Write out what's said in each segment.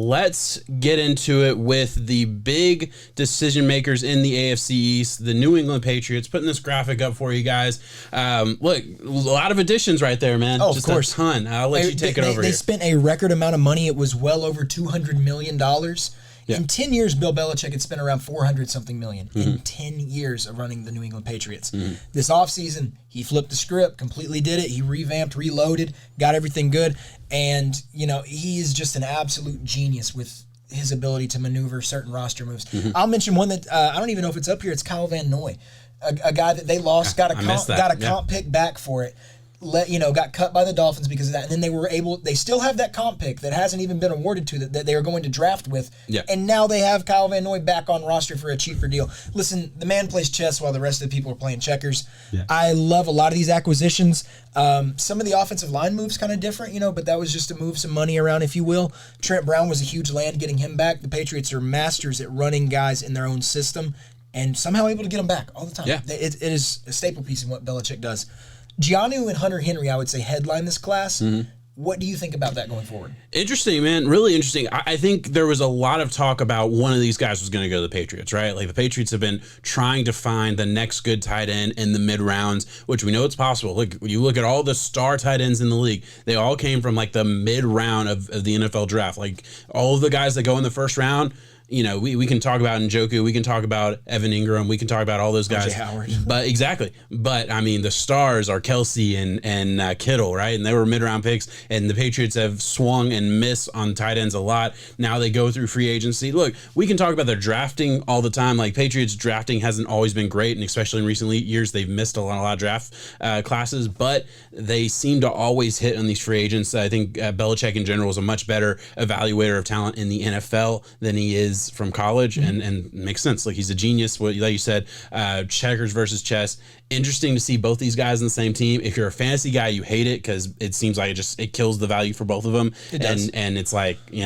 let's get into it with the big decision makers in the AFC East, the New England Patriots. Putting this graphic up for you guys. Look, a lot of additions right there, man. Oh, just of course. a ton. I'll let you take it over They here. spent a record amount of money. It was well over $200 million. Yeah. In 10 years, Bill Belichick had spent around $400-something million in 10 years of running the New England Patriots. This offseason, he flipped the script, completely did it. He revamped, reloaded, got everything good. And, he is just an absolute genius with his ability to maneuver certain roster moves. I'll mention one that I don't even know if it's up here. It's Kyle Van Noy, a guy that they lost, got a comp pick back for it. Got cut by the Dolphins because of that, and then they still have that comp pick that hasn't even been awarded to that they are going to draft with, and now they have Kyle Van Noy back on roster for a cheaper deal. Listen, the man plays chess while the rest of the people are playing checkers. Yeah. I love a lot of these acquisitions. Some of the offensive line moves kind of different, but that was just to move some money around, if you will. Trent Brown was a huge land getting him back. The Patriots are masters at running guys in their own system and somehow able to get them back all the time. Yeah. It is a staple piece in what Belichick does. Giannou and Hunter Henry, I would say, headline this class. What do you think about that going forward? Interesting, man. Really interesting. I think there was a lot of talk about one of these guys was going to go to the Patriots, right? Like the Patriots have been trying to find the next good tight end in the mid rounds, which we know it's possible. Look, when you look at all the star tight ends in the league, they all came from like the mid round of the NFL draft. Like all of the guys that go in the first round, we can talk about Njoku, we can talk about Evan Ingram, we can talk about all those guys. Howard. But I mean, the stars are Kelsey and Kittle, right? And they were mid-round picks, and the Patriots have swung and missed on tight ends a lot. Now they go through free agency. Look, we can talk about their drafting all the time. Like Patriots drafting hasn't always been great, and especially in recent years, they've missed a lot of draft classes, but they seem to always hit on these free agents. I think Belichick in general is a much better evaluator of talent in the NFL than he is from college, and makes sense. Like he's a genius. Like you said, checkers versus chess. Interesting to see both these guys on the same team. If you're a fantasy guy, you hate it because it seems like it kills the value for both of them. It does. And it's like they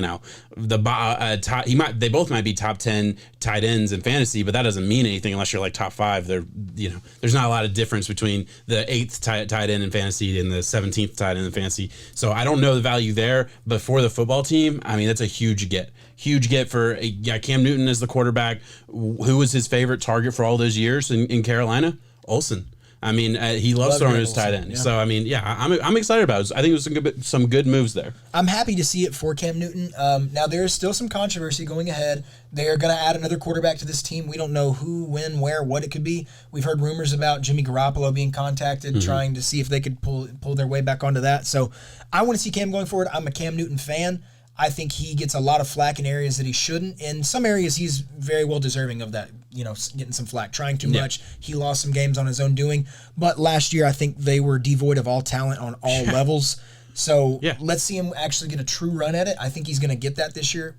both might be top 10 tight ends in fantasy, but that doesn't mean anything unless you're like top 5. There's not a lot of difference between the 8th tight end in fantasy and the 17th tight end in fantasy. So I don't know the value there, but for the football team, I mean that's a huge get. Huge get for Cam Newton as the quarterback. Who was his favorite target for all those years in Carolina? Olsen. I mean, he loves throwing his tight end. Yeah. So, I mean, I'm excited about it. I think it was some good moves there. I'm happy to see it for Cam Newton. Now, there is still some controversy going ahead. They are going to add another quarterback to this team. We don't know who, when, where, what it could be. We've heard rumors about Jimmy Garoppolo being contacted, trying to see if they could pull their way back onto that. So, I want to see Cam going forward. I'm a Cam Newton fan. I think he gets a lot of flack in areas that he shouldn't. In some areas, he's very well deserving of that, getting some flack, trying too much. He lost some games on his own doing. But last year, I think they were devoid of all talent on all levels. So let's see him actually get a true run at it. I think he's going to get that this year,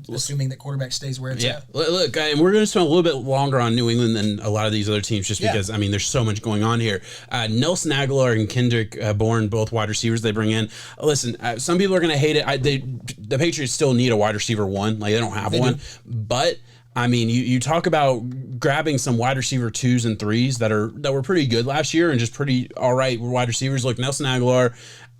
assuming that quarterback stays where it's at. Look, and we're going to spend a little bit longer on New England than a lot of these other teams just because, I mean, there's so much going on here. Nelson Aguilar and Kendrick Bourne, both wide receivers they bring in. Listen, some people are going to hate it. The Patriots still need a wide receiver one. Like, they don't have one. But I mean, you talk about grabbing some wide receiver 2s and 3s that were pretty good last year and just pretty all right wide receivers. Look, Nelson Aguilar,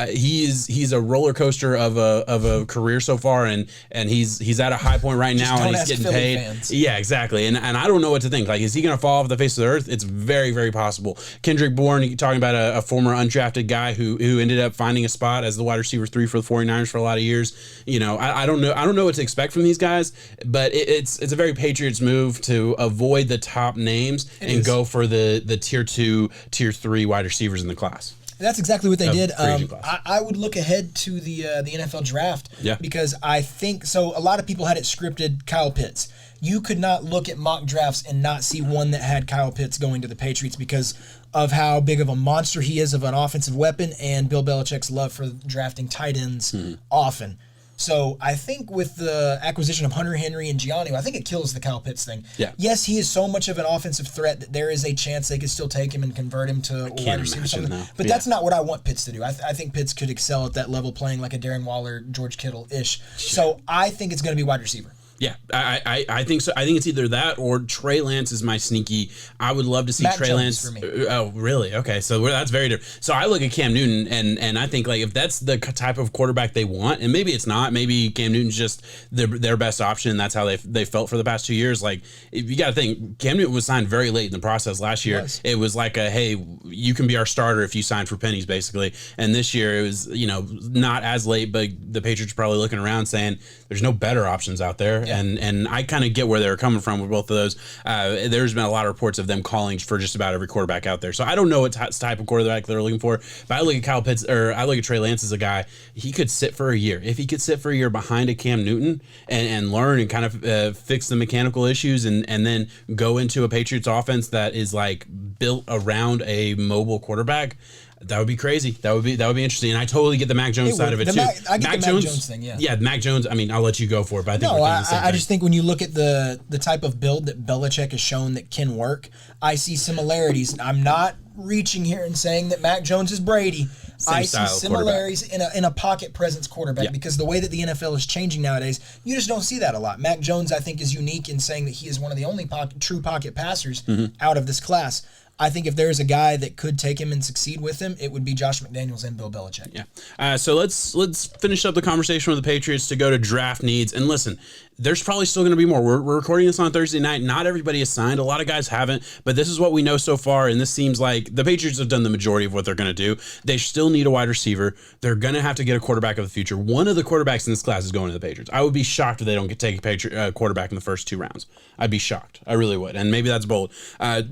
he's a roller coaster of a career so far, and he's at a high point right now, and he's getting paid. Fans. Yeah, exactly. And I don't know what to think. Like, is he going to fall off the face of the earth? It's very, very possible. Kendrick Bourne, you're talking about a former undrafted guy who ended up finding a spot as the wide receiver 3 for the 49ers for a lot of years. I don't know what to expect from these guys, but it's a very Patriots move to avoid the top names and go for the tier 2, tier 3 wide receivers in the class. That's exactly what they did. I would look ahead to the NFL draft because I think so. A lot of people had it scripted. Kyle Pitts. You could not look at mock drafts and not see one that had Kyle Pitts going to the Patriots because of how big of a monster he is of an offensive weapon and Bill Belichick's love for drafting tight ends often. So I think with the acquisition of Hunter Henry and Giannou, I think it kills the Kyle Pitts thing. Yeah. Yes, he is so much of an offensive threat that there is a chance they could still take him and convert him to a wide receiver or something. But that's not what I want Pitts to do. I think Pitts could excel at that level playing like a Darren Waller, George Kittle-ish. Sure. So I think it's going to be wide receiver. Yeah, I think so. I think it's either that or Trey Lance is my sneaky. I would love to see Mac Trey Jones Lance. for me. Oh, really? Okay, so that's very different. So I look at Cam Newton, and I think like if that's the type of quarterback they want, and maybe it's not. Maybe Cam Newton's just their best option. And that's how they felt for the past 2 years. Like you got to think, Cam Newton was signed very late in the process last year. It was like a hey, you can be our starter if you sign for pennies, basically. And this year it was not as late, but the Patriots are probably looking around saying there's no better options out there. Yeah. And I kind of get where they're coming from with both of those. There's been a lot of reports of them calling for just about every quarterback out there. So I don't know what type of quarterback they're looking for. But I look at Kyle Pitts, or I look at Trey Lance as a guy. He could sit for a year. If he could sit for a year behind a Cam Newton and learn and kind of fix the mechanical issues and then go into a Patriots offense that is like built around a mobile quarterback. That would be crazy. That would be interesting. And I totally get the Mac Jones side of it too. I get the Mac Jones thing. Yeah. Yeah, Mac Jones. I mean, I'll let you go for it, but I think we're thinking the same thing. I just think when you look at the type of build that Belichick has shown that can work, I see similarities. I'm not reaching here and saying that Mac Jones is Brady. I see similarities in a pocket presence quarterback because the way that the NFL is changing nowadays, you just don't see that a lot. Mac Jones, I think, is unique in saying that he is one of the only true pocket passers out of this class. I think if there's a guy that could take him and succeed with him, it would be Josh McDaniels and Bill Belichick. Yeah. So let's finish up the conversation with the Patriots to go to draft needs. And listen, there's probably still going to be more. We're recording this on Thursday night. Not everybody is signed. A lot of guys haven't. But this is what we know so far. And this seems like the Patriots have done the majority of what they're going to do. They still need a wide receiver. They're going to have to get a quarterback of the future. One of the quarterbacks in this class is going to the Patriots. I would be shocked if they don't take a quarterback in the first 2 rounds. I'd be shocked. I really would. And maybe that's bold.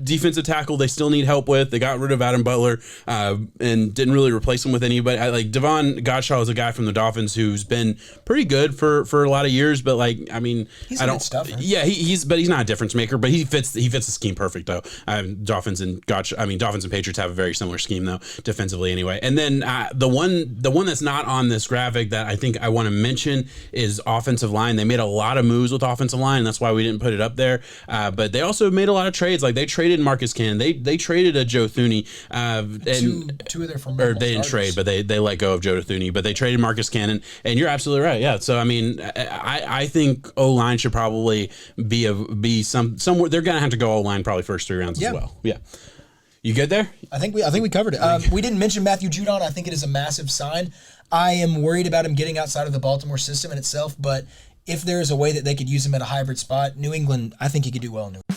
Defensive tackle, they still need help with. They got rid of Adam Butler and didn't really replace him with anybody. Like Devon Gottschall is a guy from the Dolphins who's been pretty good for a lot of years, but like I mean, he's a good stuffer. Yeah, he's not a difference maker, but he fits the scheme perfect though. Dolphins and Patriots have a very similar scheme though, defensively anyway. And then the one that's not on this graphic that I think I want to mention is offensive line. They made a lot of moves with offensive line, and that's why we didn't put it up there. But they also made a lot of trades. Like they traded Marcus Cannon. They traded a Joe Thuney. And two of their formidable they didn't trade, but they let go of Joe Thuney. But they traded Marcus Cannon, and you're absolutely right. Yeah. So I mean, I think O-line should probably be somewhere. They're gonna have to go O-line probably first 3 rounds as well. Yeah. You good there? I think we covered it. We didn't mention Matthew Judon. I think it is a massive sign. I am worried about him getting outside of the Baltimore system in itself, but if there is a way that they could use him at a hybrid spot, New England, I think he could do well in New England.